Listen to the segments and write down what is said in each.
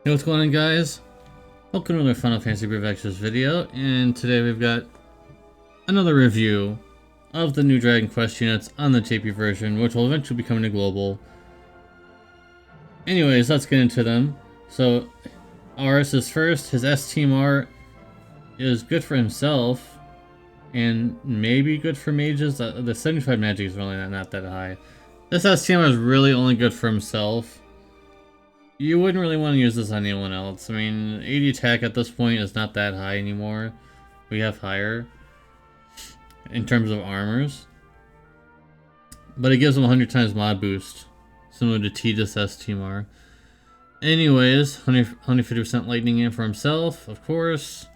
Hey, what's going on, guys? Welcome to another Final Fantasy Brief Extras video, and today we've got another review of the new Dragon Quest units on the JP version, which will eventually be coming to global. Anyways, let's get into them. So, Arus is first. His STMR is good for himself, and maybe good for mages. The 75 magic is really not that high. This STMR is really only good for himself. You wouldn't really want to use this on anyone else. I mean, 80 attack at this point is not that high anymore. We have higher in terms of armors. But it gives him 100 times mod boost, similar to Tidus STMR. Anyways, 150% lightning in for himself, of course.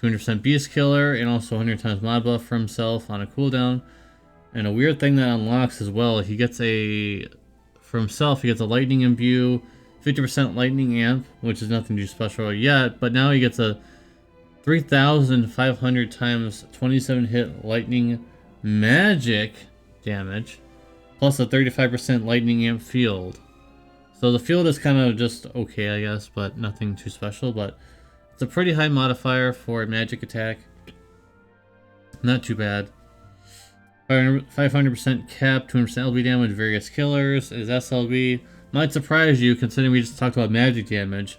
200% beast killer, and also 100 times mod buff for himself on a cooldown. And a weird thing that unlocks as well, he gets for himself, he gets a lightning imbue, 50% lightning amp, which is nothing too special yet, but now he gets a 3,500 times 27 hit lightning magic damage, plus a 35% lightning amp field. So the field is kind of just okay, I guess, but nothing too special, but it's a pretty high modifier for a magic attack. Not too bad. 500% cap, 200% LB damage, various killers. His SLB might surprise you, considering we just talked about magic damage.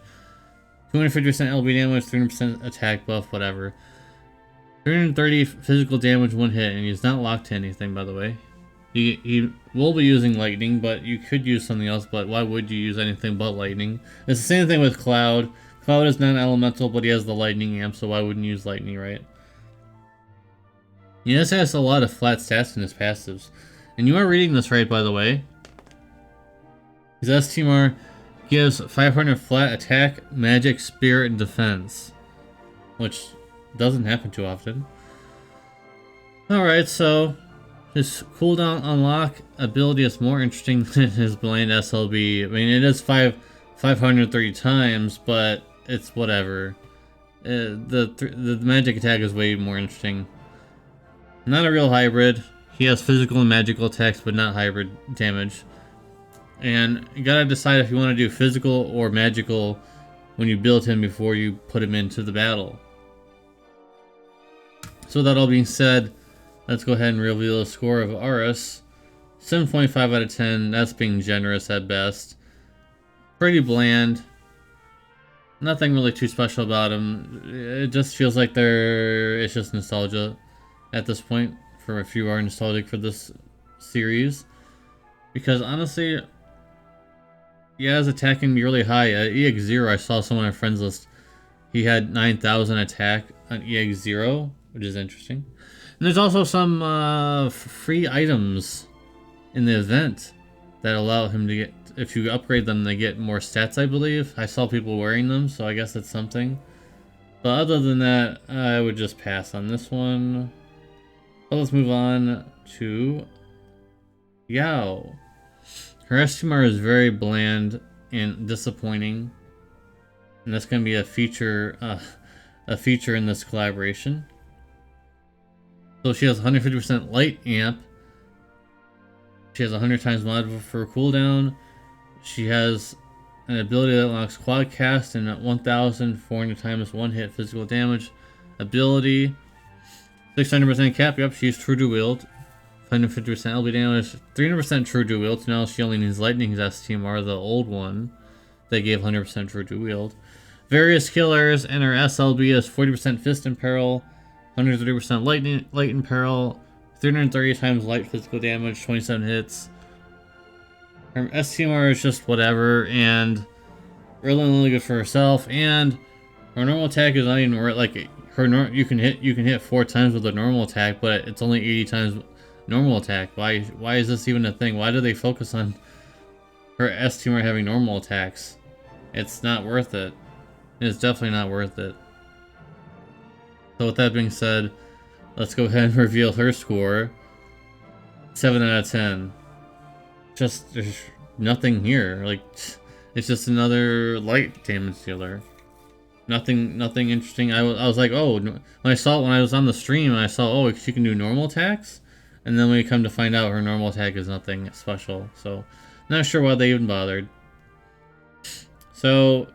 250% LB damage, 300% attack buff, whatever. 330 physical damage, one hit, and he's not locked to anything, by the way. He will be using lightning, but you could use something else, but why would you use anything but lightning? It's the same thing with Cloud. Cloud is non-elemental, but he has the lightning amp, so why wouldn't you use lightning, right? He just has a lot of flat stats in his passives. And you are reading this right, by the way. His STMR gives 500 flat attack, magic, spirit, and defense, which doesn't happen too often. Alright, so his cooldown unlock ability is more interesting than his bland SLB. I mean, it is 530 times, but it's whatever. The magic attack is way more interesting. Not a real hybrid. He has physical and magical attacks, but not hybrid damage. And you gotta decide if you want to do physical or magical when you build him before you put him into the battle. So that all being said, let's go ahead and reveal the score of Arus. 7.5 out of 10, that's being generous at best. Pretty bland. Nothing really too special about him. It just feels like it's just nostalgia at this point, for if you are nostalgic for this series. Because honestly, yeah, his attack can be really high. At EX0, I saw someone on my friends list, he had 9,000 attack on EX0, which is interesting. And there's also some free items in the event that allow him to get, if you upgrade them, they get more stats, I believe. I saw people wearing them, so I guess it's something. But other than that, I would just pass on this one. But let's move on to Yao. Her STMR is very bland and disappointing, and that's going to be a feature in this collaboration. So she has 150% light amp. She has 100 times mod for cooldown. She has an ability that unlocks quad cast and 1,400 times one hit physical damage ability. 600% cap. Yep, she's true to wield. 150% LB damage, 300% true to wield. So now she only needs lightning's STMR, the old one. They gave 100% true to wield. Various killers, and her SLB is 40% fist in peril, 130% light in peril, 330 times light physical damage, 27 hits. Her STMR is just whatever, and really only good for herself. And her normal attack is not even like you can hit 4 times with a normal attack, but it's only 80 times normal attack. Why is this even a thing? Why do they focus on her STMR having normal attacks? It's not worth it. It's definitely not worth it. So with that being said, let's go ahead and reveal her score. 7 out of 10. Just, there's nothing here. Like, it's just another light damage dealer. Nothing interesting. I was like, oh, when I was on the stream, I saw, oh, she can do normal attacks. And then we come to find out her normal attack is nothing special. So, not sure why they even bothered. So,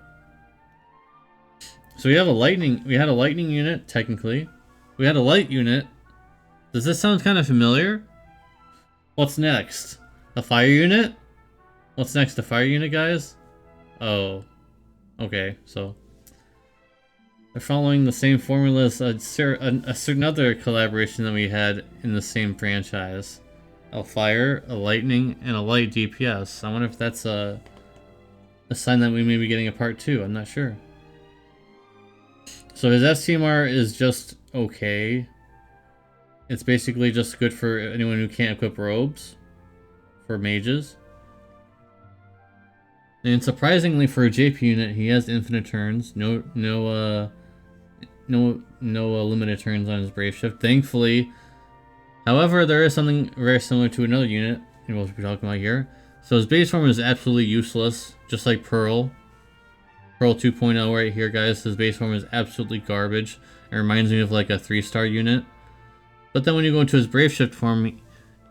So we have a lightning. We had a lightning unit technically. We had a light unit. Does this sound kind of familiar? What's next? A fire unit? What's next? A fire unit, guys? Oh, okay. So they're following the same formula as a certain other collaboration that we had in the same franchise. A fire, a lightning, and a light DPS. I wonder if that's a sign that we may be getting a part 2. I'm not sure. So his STMR is just okay. It's basically just good for anyone who can't equip robes. For mages. And surprisingly for a JP unit, he has infinite turns. No limited turns on his Brave Shift, thankfully. However, there is something very similar to another unit, and we'll be talking about here. So his base form is absolutely useless, just like Pearl. Pearl 2.0 right here, guys. His base form is absolutely garbage. It reminds me of like a 3-star unit. But then when you go into his Brave Shift form,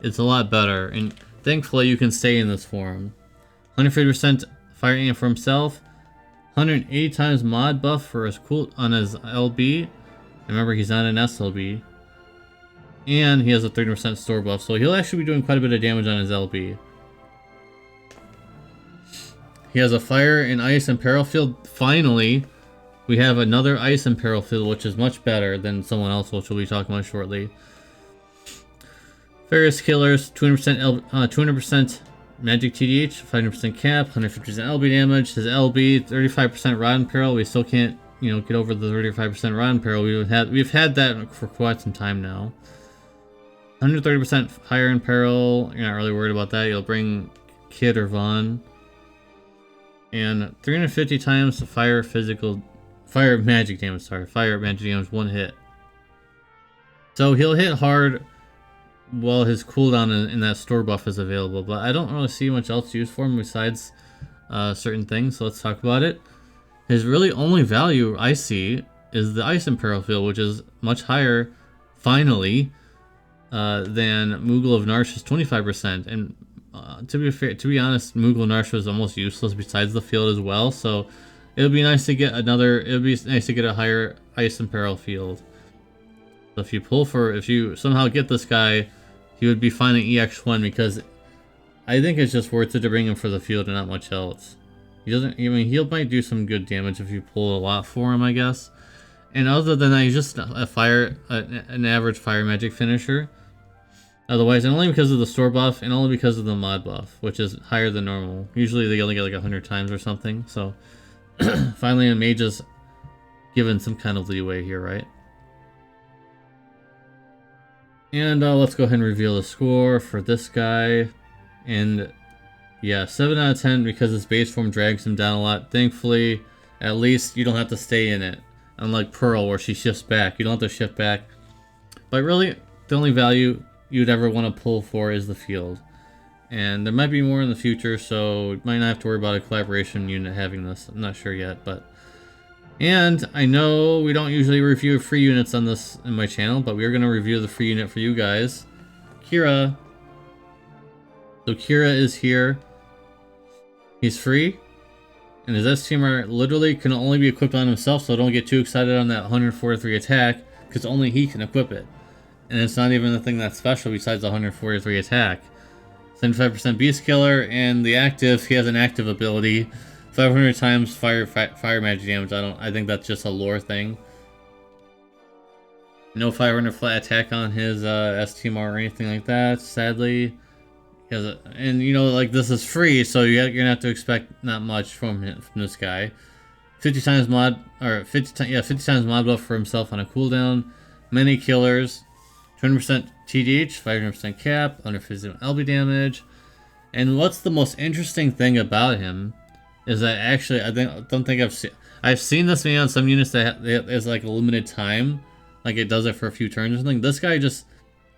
it's a lot better. And thankfully, you can stay in this form. 150% fire aim for himself. 180 times mod buff for his on his LB. Remember, he's not an SLB. And he has a 30% store buff, so he'll actually be doing quite a bit of damage on his LB. He has a fire and ice and peril field. Finally, we have another ice and peril field, which is much better than someone else, which we'll be talking about shortly. Various killers, 200% magic TDH, 500% cap, 150% LB damage. His LB, 35% rod and peril. We still can't, get over the 35% rod and peril. We've had that for quite some time now. 130% fire and peril. You're not really worried about that. You'll bring Kid or Vaughn. And 350 times fire magic damage. Sorry, fire magic damage, 1 hit. So he'll hit hard while his cooldown in that store buff is available. But I don't really see much else to use for him besides certain things. So let's talk about it. His really only value I see is the Ice and Peril field, which is much higher, finally, than Moogle of Narsha's 25%. And to be honest, Moogle of Narsha is almost useless besides the field as well. So it would be nice to get a higher Ice and Peril field. So if you somehow get this guy, he would be fine at EX1 because I think it's just worth it to bring him for the field and not much else. He might do some good damage if you pull a lot for him, I guess. And other than that, he's just an average fire magic finisher. Otherwise, and only because of the store buff and only because of the mod buff, which is higher than normal. Usually they only get like 100 times or something. So finally a mage is given some kind of leeway here, right? And let's go ahead and reveal the score for this guy. And yeah, 7 out of 10 because his base form drags him down a lot. Thankfully, at least you don't have to stay in it. Unlike Pearl, where she shifts back. You don't have to shift back. But really, the only value you'd ever want to pull for is the field. And there might be more in the future, so you might not have to worry about a collaboration unit having this. I'm not sure yet, but... And I know we don't usually review free units on this in my channel, but we're going to review the free unit for you guys. Kira. So Kira is here. He's free. And his STMR literally can only be equipped on himself, so don't get too excited on that 143 attack, because only he can equip it. And it's not even a thing that's special besides the 143 attack. 75% Beast Killer, and the active, he has an active ability. 500 times fire magic damage. I think that's just a lore thing. No 500 flat attack on his STMR or anything like that, sadly. And this is free, so you're gonna have to expect not much from this guy. 50 times mod buff for himself on a cooldown. Many killers. 200% TDH, 500% cap, 150% LB damage. And what's the most interesting thing about him is that actually I've seen this maybe on some units that is like a limited time, like it does it for a few turns or something. This guy just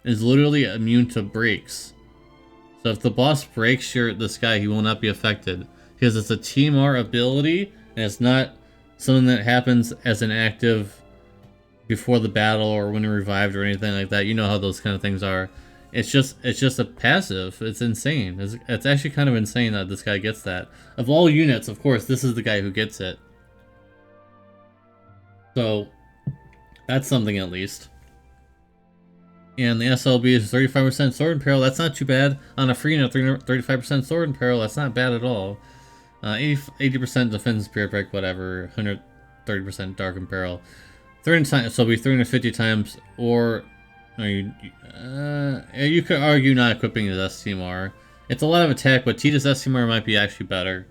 is literally immune to breaks. So if the boss breaks this guy, he will not be affected because it's a TMR ability and it's not something that happens as an active before the battle or when revived or anything like that. You know how those kind of things are. It's just a passive. It's insane. It's actually kind of insane that this guy gets that. Of all units, of course, this is the guy who gets it. So that's something at least. And the SLB is 35% sword and peril. That's not too bad. On a free note, 35% sword and peril. That's not bad at all. 80% defense, spirit break, whatever. 130% dark and peril. 300 times, so it'll be 350 times. Or you could argue not equipping his STMR. It's a lot of attack, but Tita's STMR might be actually better.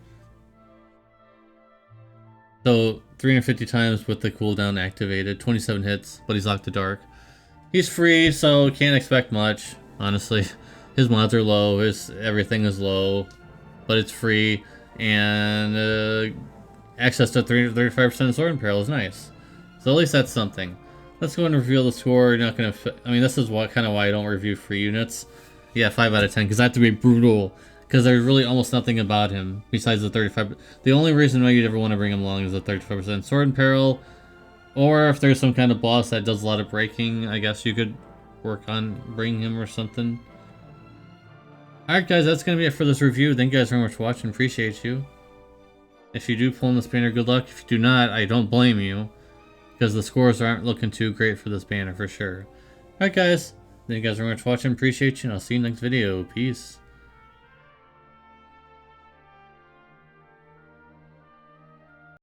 So 350 times with the cooldown activated. 27 hits, but he's locked to dark. He's free, so can't expect much, honestly. His mods are low, his everything is low, but it's free, and access to 35% sword and peril is nice. So at least that's something. Let's go and reveal the score. You're not gonna. I mean, this is kind of why I don't review free units. Yeah, 5 out of 10, because I have to be brutal, because there's really almost nothing about him besides the 35. The only reason why you'd ever want to bring him along is the 35% sword and peril. Or if there's some kind of boss that does a lot of breaking, I guess you could work on bringing him or something. Alright guys, that's going to be it for this review. Thank you guys very much for watching. Appreciate you. If you do pull in this banner, good luck. If you do not, I don't blame you. Because the scores aren't looking too great for this banner for sure. Alright guys, thank you guys very much for watching. Appreciate you, and I'll see you next video. Peace.